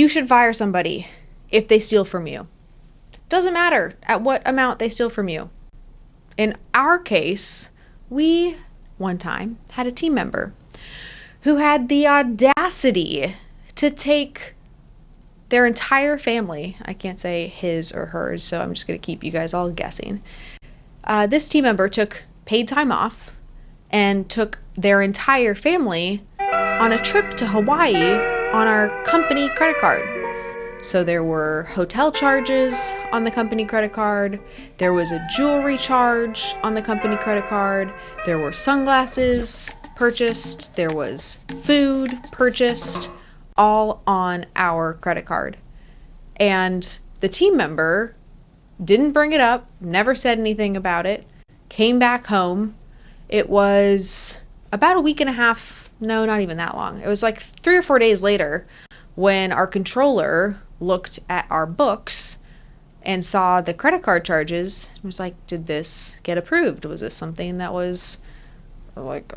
You should fire somebody if they steal from you. Doesn't matter at what amount they steal from you. In our case, we one time had a team member who had the audacity to take their entire family. I can't say his or hers, so I'm just going to keep you guys all guessing. This team member took paid time off and took their entire family on a trip to Hawaii on our company credit card. So there were hotel charges on the company credit card. There was a jewelry charge on the company credit card. There were sunglasses purchased. There was food purchased, all on our credit card. And the team member didn't bring it up, never said anything about it, came back home. It was about a week and a half, no, not even that long. It was like 3 or 4 days later when our controller looked at our books and saw the credit card charges and was like, did this get approved? Was this something that was like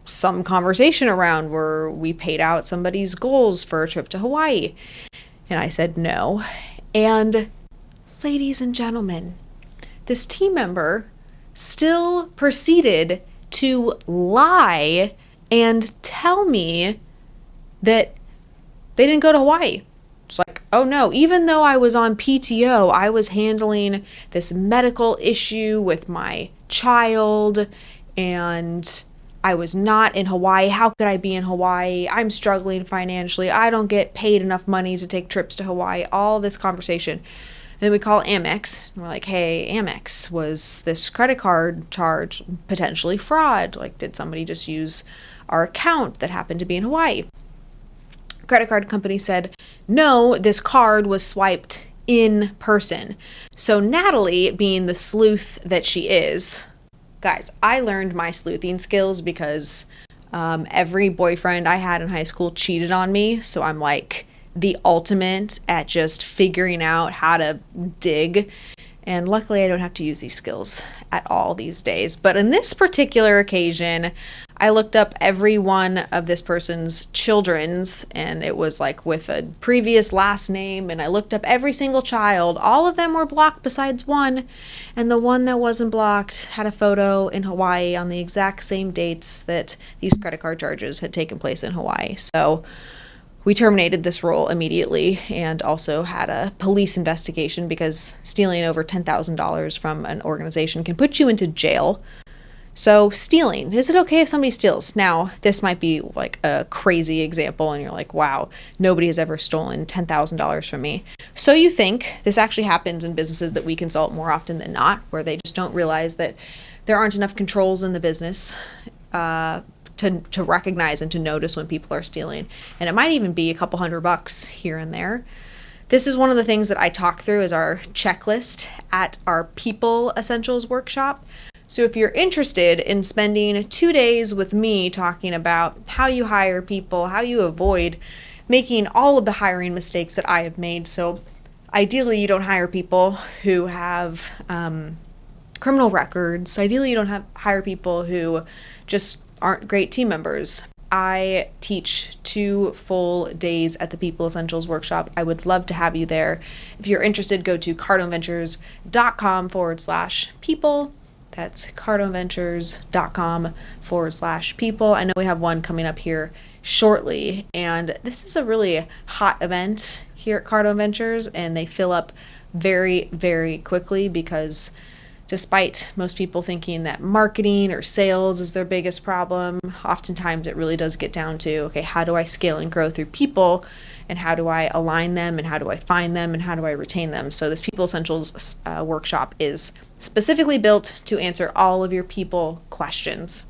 some conversation around where we paid out somebody's goals for a trip to Hawaii? And I said no. And ladies and gentlemen, this team member still proceeded to lie and tell me that they didn't go to Hawaii. It's like, oh no, even though I was on PTO, I was handling this medical issue with my child and I was not in Hawaii. How could I be in Hawaii? I'm struggling financially. I don't get paid enough money to take trips to Hawaii. All this conversation. And then we call Amex. And we're like, hey, Amex, was this credit card charge potentially fraud? Like, did somebody just use our account that happened to be in Hawaii? Credit card company said, no, this card was swiped in person. So Natalie, being the sleuth that she is, guys, I learned my sleuthing skills because every boyfriend I had in high school cheated on me. So I'm like the ultimate at just figuring out how to dig. And luckily I don't have to use these skills at all these days. But in this particular occasion, I looked up every one of this person's children's, and it was like with a previous last name, and I looked up every single child. All of them were blocked besides one, and the one that wasn't blocked had a photo in Hawaii on the exact same dates that these credit card charges had taken place in Hawaii. So we terminated this role immediately and also had a police investigation because stealing over $10,000 from an organization can put you into jail. So stealing, is it okay if somebody steals? Now, this might be like a crazy example and you're like, wow, nobody has ever stolen $10,000 from me. So you think this actually happens in businesses that we consult more often than not, where they just don't realize that there aren't enough controls in the business to recognize and to notice when people are stealing. And it might even be a couple $100 here and there. This is one of the things that I talk through as our checklist at our People Essentials workshop. So if you're interested in spending 2 days with me talking about how you hire people, how you avoid making all of the hiring mistakes that I have made. So ideally you don't hire people who have criminal records. Ideally you don't hire people who just aren't great team members. I teach 2 full days at the People Essentials workshop. I would love to have you there. If you're interested, go to cardonventures.com/people. That's cardonventures.com/people. I know we have one coming up here shortly, and this is a really hot event here at Cardone Ventures, and they fill up very, very quickly because despite most people thinking that marketing or sales is their biggest problem, oftentimes it really does get down to, okay, how do I scale and grow through people, and how do I align them, and how do I find them, and how do I retain them? So this People Essentials workshop is specifically built to answer all of your people questions.